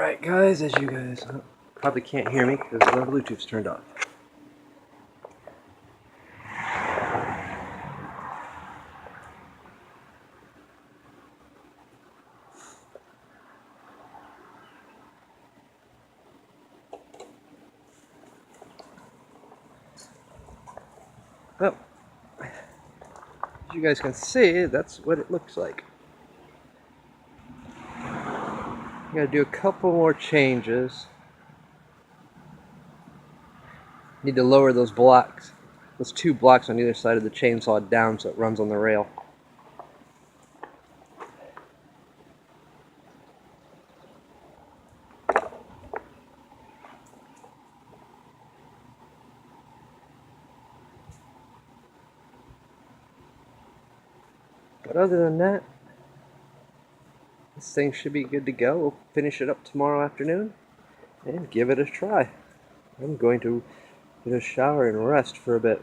Alright guys, as you guys probably can't hear me because the Bluetooth's turned off. Well, as you guys can see, that's what it looks like. I'm going to do a couple more changes. Need to lower those blocks, those two blocks on either side of the chainsaw down so it runs on the rail. But other than that, this thing should be good to go. We'll finish it up tomorrow afternoon and give it a try. I'm going to get a shower and rest for a bit.